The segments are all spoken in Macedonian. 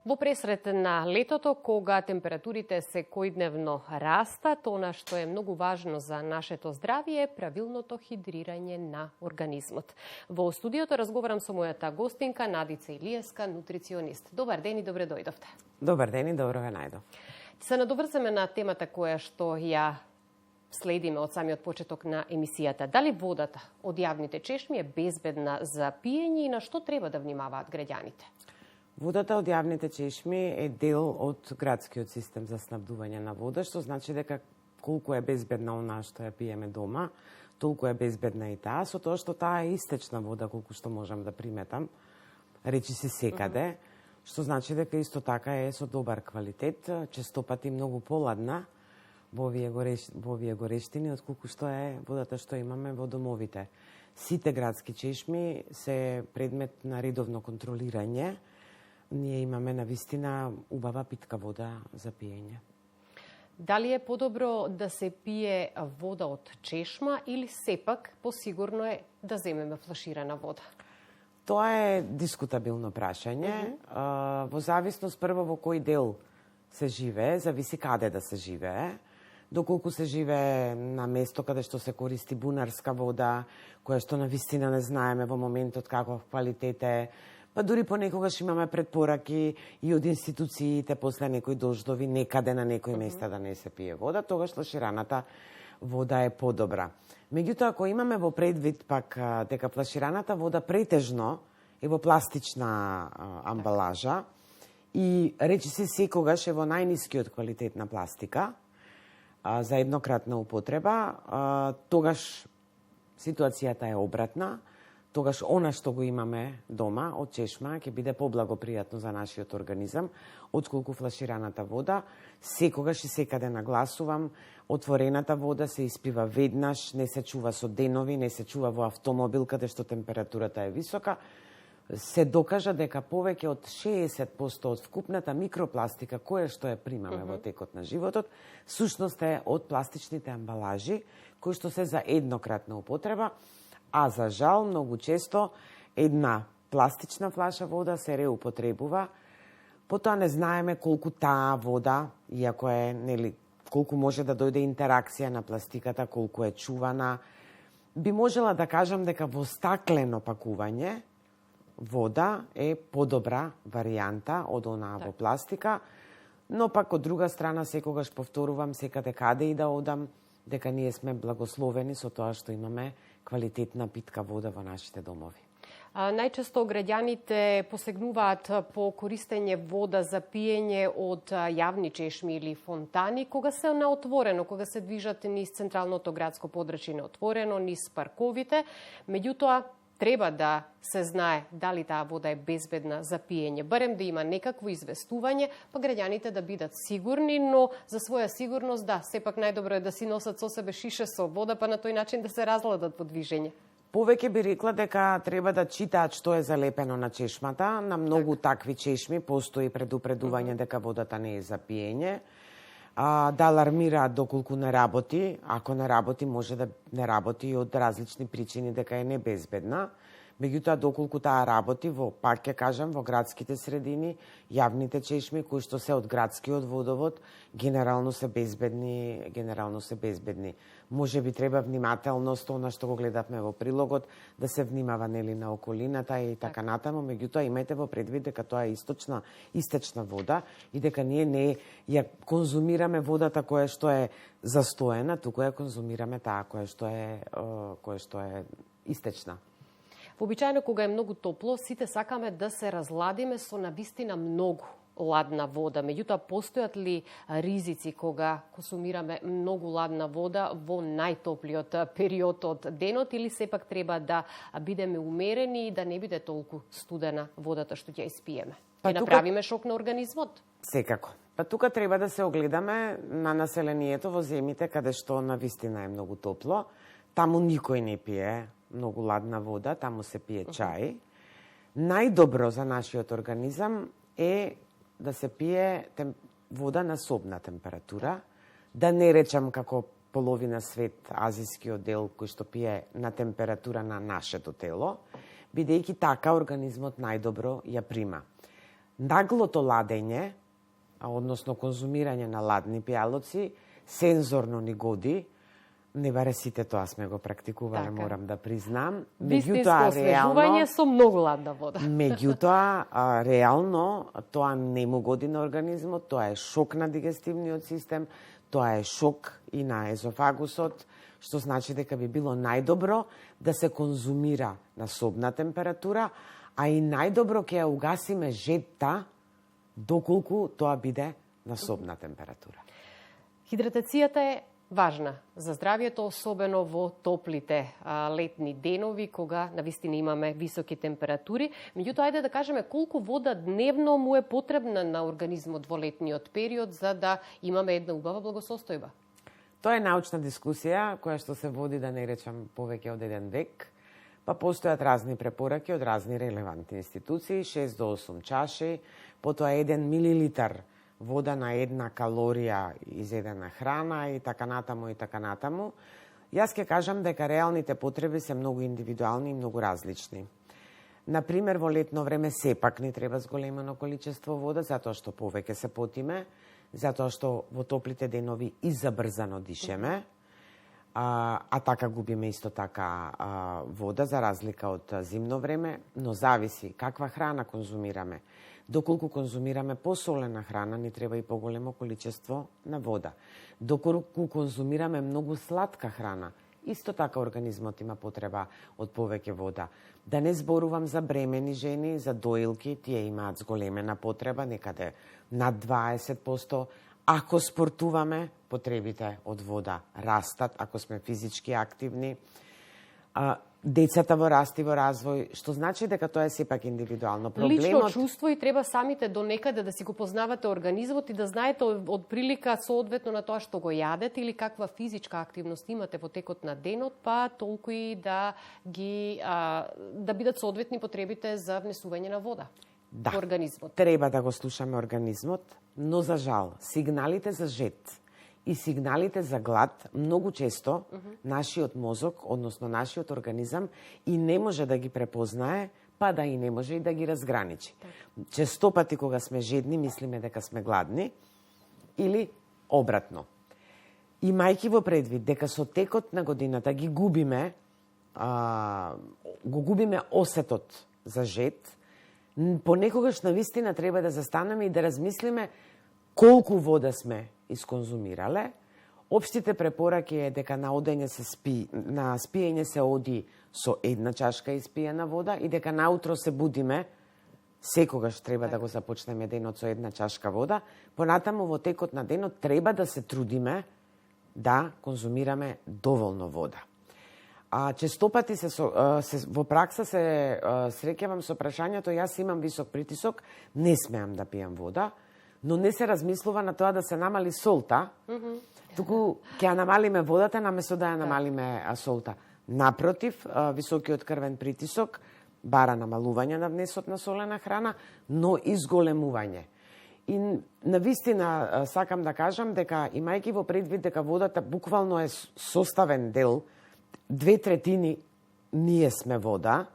Во пресрет на летото, кога температурите секојдневно растат, она што е многу важно за нашето здравје е правилното хидрирање на организмот. Во студиото разговарам со мојата гостинка Надица Илиевска, нутриционист. Добар ден и добре дојдовте. Добар ден и добро ве најдов. Се надоврзаме на темата која што ја следиме од самиот почеток на емисијата. Дали водата од јавните чешми е безбедна за пиење и на што треба да внимаваат граѓаните? Водата од јавните чешми е дел од градскиот систем за снабдување на вода, што значи дека колку е безбедна она што ја пиеме дома, толку е безбедна и таа, со тоа што таа е истечна вода, колку што можам да приметам, речи се секаде, што значи дека исто така е со добар квалитет, честопати многу поладна во овие горештини, отколку што е водата што имаме во домовите. Сите градски чешми се предмет на редовно контролирање. Ние имаме навистина убава питка вода за пиење. Дали е подобро да се пие вода од чешма или сепак посигурно е да земеме флаширана вода? Тоа е дискутабилно прашање. Во зависност прво во кој дел се живее, зависи каде да се живее. Доколку се живее на место каде што се користи бунарска вода, која што навистина не знаеме во моментот каков квалитет е, па дури понекогаш имаме предпораки и од институциите после некои дождови некаде на некои места да не се пие вода, тогаш флашираната вода е подобра. Меѓутоа, ако имаме во предвид пак дека флашираната вода претежно е во пластична амбалажа и речи се секогаш е во најнискиот квалитет на пластика за еднократна употреба, тогаш ситуацијата е обратна. Тогаш она што го имаме дома од чешма ќе биде поблагопријатно за нашиот организам, отколку флашираната вода. Секогаш и секаде нагласувам, отворената вода се испива веднаш, не се чува со денови, не се чува во автомобил каде што температурата е висока. Се докажа дека повеќе од 60% од вкупната микропластика која што ја примаме во текот на животот, сушност е од пластичните амбалажи, кои што се за еднократна употреба. А за жал, многу често, една пластична флаша вода се реупотребува, потоа не знаеме колку таа вода, иако е, колку може да дојде интеракција на пластиката, колку е чувана. Би можела да кажам дека во стаклено пакување вода е подобра варијанта од онаа во пластика, но пак од друга страна секогаш повторувам секаде каде и да одам, дека ние сме благословени со тоа што имаме квалитетна питка вода во нашите домови. Најчесто граѓаните посегнуваат по користење вода за пиење од јавни чешми или фонтани, кога се на отворено, кога се движат низ централното градско подрачје на отворено, низ парковите. Меѓутоа, треба да се знае дали таа вода е безбедна за пиење, барем да има некакво известување, па граѓаните да бидат сигурни, но за своја сигурност, да, сепак најдобро е да си носат со себе шише со вода, па на тој начин да се разгладат во движење. Повеќе би рекла дека треба да читаат што е залепено на чешмата. На многу такви чешми постои предупредување дека водата не е за пиење. Да алармираат доколку не работи. Ако не работи, може да не работи и од различни причини дека е небезбедна. Меѓутоа, доколку таа работи, пак ќе кажам, во градските средини, јавните чешми, кои што се од градскиот водовод, генерално се безбедни. Може би треба внимателност, она што го гледавме во прилогот, да се внимава на околината и така натаму, меѓутоа имајте во предвид дека тоа е истечна вода и дека ние не ја конзумираме водата која што е застоена, туку ја конзумираме таа која што е истечна. Вообичаено, кога е многу топло, сите сакаме да се разладиме со навистина многу ладна вода. Меѓутоа, постојат ли ризици кога консумираме многу ладна вода во најтоплиот период од денот или сепак треба да бидеме умерени и да не биде толку студена водата што ќе испиеме? Ќе направиме шок на организмот? Секако. Па тука треба да се огледаме на населението во земите каде што навистина е многу топло. Таму никој не пие многу ладна вода, таму се пие чај. Најдобро за нашиот организам е да се пие вода на собна температура, да не речам како половина свет, азискиот дел кој што пие на температура на нашето тело, бидејќи така организмот најдобро ја прима. наглото ладење, односно конзумирање на ладни пијалоци, сензорно ни годи. Не баре сите тоа сме го практикувале, морам да признам. Вистинско освежување со многу ладна вода. Меѓутоа, реално, тоа не му годи на организмот, тоа е шок на дигестивниот систем, тоа е шок и на езофагусот, што значи дека би било најдобро да се конзумира на собна температура, а и најдобро ќе ја угасиме жетта доколку тоа биде на собна температура. Хидратацијата е важна за здравието, особено во топлите летни денови, кога навистина имаме високи температури. Меѓутоа, ајде да кажеме колку вода дневно му е потребна на организмот во летниот период за да имаме една убава благосостојба. Тоа е научна дискусија која што се води, да не речам, повеќе од 1 век. Па постојат разни препораки од разни релевантни институции, 6 до 8 чаши, потоа 1 милилитар вода на 1 калорија изедена храна и така натаму и така натаму. Јас ќе кажам дека реалните потреби се многу индивидуални и многу различни. Например, во летно време сепак ни треба зголемено количество вода, затоа што повеќе се потиме, затоа што во топлите денови и забрзано дишеме, а така губиме исто така вода, за разлика од зимно време, но зависи каква храна конзумираме. Доколку конзумираме посолена храна, ни треба и поголемо количество на вода. Доколку конзумираме многу сладка храна, исто така организмот има потреба од повеќе вода. Да не зборувам за бремени жени, за доилки, тие имаат зголемена потреба, некаде над 20%. Ако спортуваме, потребите од вода растат, ако сме физички активни. Децата во раст и во развој, што значи дека тоа е сепак индивидуално. Лично чувство и треба самите до некаде да си го познавате организмот и да знаете од прилика соодветно на тоа што го јадете или каква физичка активност имате во текот на денот, па толку и да бидат соодветни потребите за внесување на вода во организмот. Треба да го слушаме организмот, но за жал, сигналите за жет и сигналите за глад многу често нашиот мозок, односно нашиот организам, и не може да ги препознае, па да и не може и да ги разграничи. Често пати кога сме жедни, мислиме дека сме гладни, или обратно. Имајќи во предвид дека со текот на годината го губиме осетот за жед, понекогаш навистина треба да застанеме и да размислиме колку вода сме исконзумирале. Општите препораки е дека на спиење се оди со 1 чашка испиена вода и дека наутро се будиме, секогаш треба да го започнеме денот со 1 чашка вода. Понатаму во текот на денот треба да се трудиме да конзумираме доволно вода. Често пати во пракса се среќавам со прашањето, јас имам висок притисок, не смеам да пијам вода, но не се размислува на тоа да се намали солта, туку ќе ја намалиме водата наместо да ја намалиме солта. Напротив, високиот крвен притисок бара намалување на внесот на солена храна, но и зголемување. И навистина сакам да кажам дека, имајќи во предвид дека водата буквално е составен дел, 2/3 ние сме вода,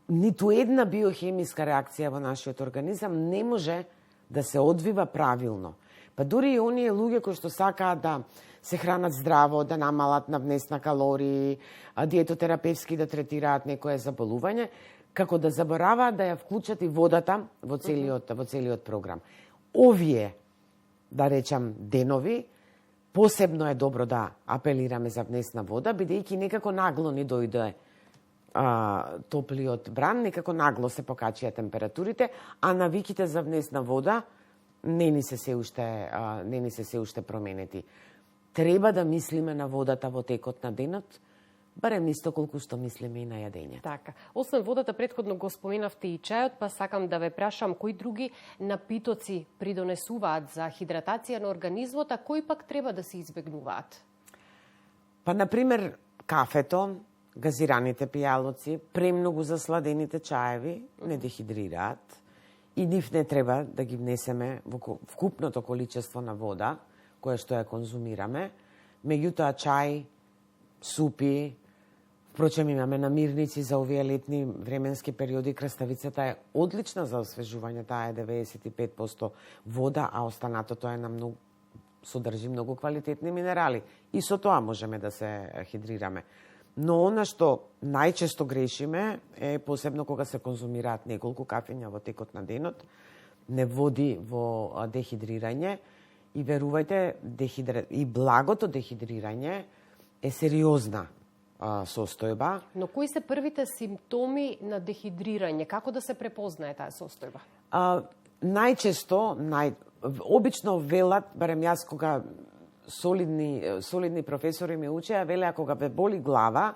ниту една биохемиска реакција во нашиот организам не може да се одвива правилно. Па дури и оние луѓе кои што сакаат да се хранат здраво, да намалат на внес на калории, диетотерапевски да третираат некое заболување, како да забораваат да ја вклучат и водата во целиот програм. Овие, да речам, денови, посебно е добро да апелираме за внесна вода, бидејќи некако нагло ни дојде топлиот бран, некако нагло се покачија температурите, а навиките за внесна вода не ни се се уште променети. Треба да мислиме на водата во текот на денот, барем исто колку што мислиме и на јадење. Така. Освен водата, претходно го споменавте и чајот, па сакам да ве прашам кои други напитоци придонесуваат за хидратација на организмот, а кои пак треба да се избегнуваат? Па, например, кафето, газираните пијалоци, премногу засладените чаеви не дехидрираат и нив не треба да ги внесеме во вкупното количество на вода кое што ја конзумираме. Меѓутоа, чај, супи, Впрочем, имаме намирници за овие летни временски периоди. Краставицата е одлична за освежување, таа е 95% вода, а останатото е на многу содржи многу квалитетни минерали. И со тоа можеме да се хидрираме. Но она што најчесто грешиме е посебно кога се конзумираат неколку кафења во текот на денот, не води во дехидрирање и верувајте, и благото дехидрирање е сериозна состојба. Но кои се првите симптоми на дехидрирање? Како да се препознае таа состојба? Најчесто, обично велат, барем јас кога солидни професори ми учеа, велеа кога ве боли глава,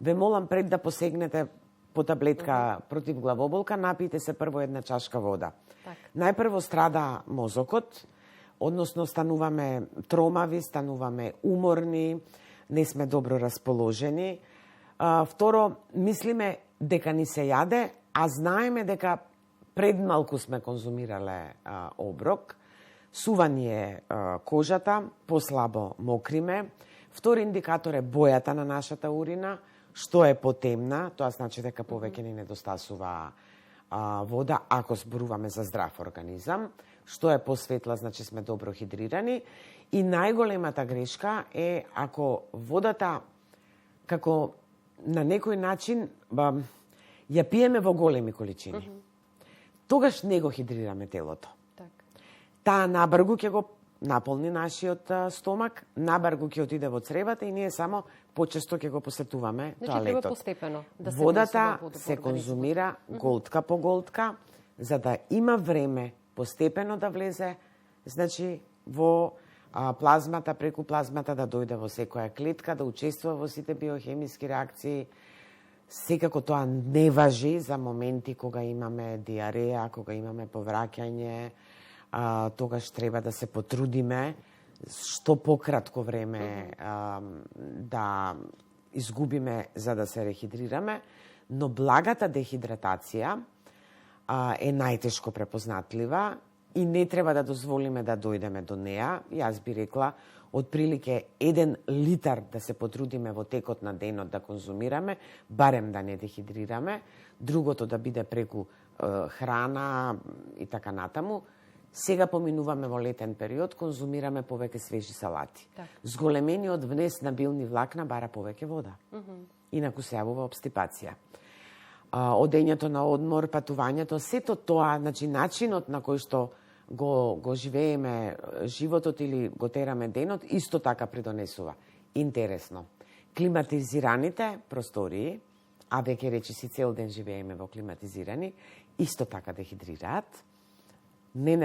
ве молам пред да посегнете по таблетка против главоболка, напијте се прво една чашка вода. Так. Најпрво страда мозокот, односно стануваме тромави, стануваме уморни, не сме добро расположени. Второ, мислиме дека ни се јаде, а знаеме дека пред малку сме конзумирале оброк. Сува ни е кожата, послабо мокриме. Втори индикатор е бојата на нашата урина, што е потемна, тоа значи дека повеќе ни недостасува вода, ако зборуваме за здрав организам. Што е посветла, значи сме добро хидрирани. И најголемата грешка е ако водата, како на некој начин, ја пиеме во големи количини. Тогаш не го хидрираме телото. Таа набргу ќе го наполни нашиот стомак, набргу ќе отиде во цревата и ние само почесто ќе го посетуваме тоалетот. Треба постепено да се Водата се конзумира голтка по голтка, за да има време постепено да влезе, значи во плазмата, преку плазмата да дојде во секоја клетка, да учествува во сите биохемиски реакции. Секако тоа не важи за моменти кога имаме диареја, кога имаме повраќање, тогаш треба да се потрудиме што пократко време да изгубиме за да се рехидрираме, но благата дехидратација е најтешко препознатлива и не треба да дозволиме да дојдеме до неа. Јас би рекла, отприлике 1 литар да се потрудиме во текот на денот да конзумираме, барем да не дехидрираме, другото да биде преку храна и така натаму. Сега поминуваме во летен период, конзумираме повеќе свежи салати. Так. Зголемениот внес на билни влакна бара повеќе вода. Инаку се јавува обстипација. Одењето на одмор, патувањето, сето тоа, значи начинот на кој што го живееме животот или го тераме денот, исто така придонесува. Интересно. Климатизираните простории, а веќе речиси цел ден живееме во климатизирани, исто така дехидрираат. Не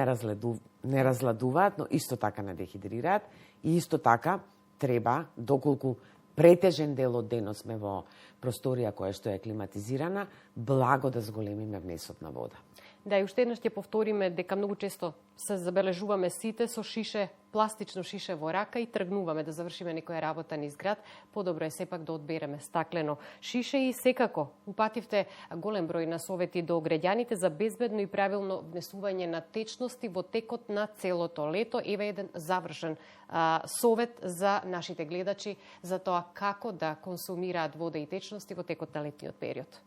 разладуваат, но исто така не дехидрираат и исто така треба, доколку претежен дел од денот сме во просторија која што е климатизирана, благо да зголемиме внесот на вода. Да, и уште еднаш ќе повториме дека многу често се забележуваме сите со шише, пластично шише во рака и тргнуваме да завршиме некоја работа низ град. Подобро е сепак да одбереме стаклено шише и секако упативте голем број на совети до граѓаните за безбедно и правилно внесување на течности во текот на целото лето. Еве еден завршен совет за нашите гледачи за тоа како да консумираат вода и течности во текот на летниот период.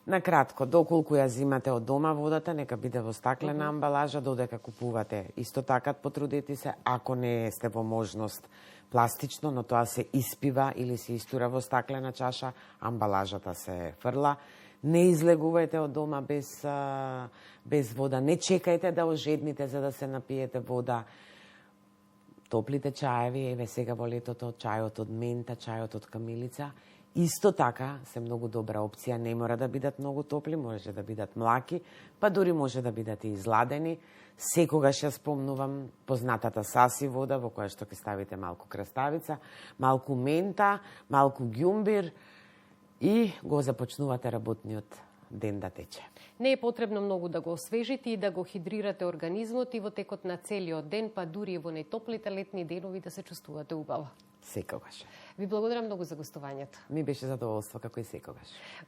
Накратко, доколку ја зимате од дома водата, нека биде во стаклена амбалажа, додека купувате. Исто така потрудете се, ако не сте во можност пластично, но тоа се испива или се истура во стаклена чаша, амбалажата се фрла. Не излегувајте од дома без вода. Не чекајте да ожедните за да се напиете вода. Топлите чаеви, еве сега во летото, чајот од мента, чајот од камилица, исто така се многу добра опција, не мора да бидат многу топли, може да бидат млаки, па дури може да бидат и изладени. Секогаш ја спомнувам познатата саси вода во која што ќе ставите малку краставица, малку мента, малку ѓумбир и го започнувате работниот ден да тече. Не е потребно многу да го освежите и да го хидрирате организмот и во текот на целиот ден, па дури и во најтоплите летни денови да се чувствувате убаво. Секогаш. Ви благодарам многу за гостувањето. Ми беше задоволство, како и секогаш.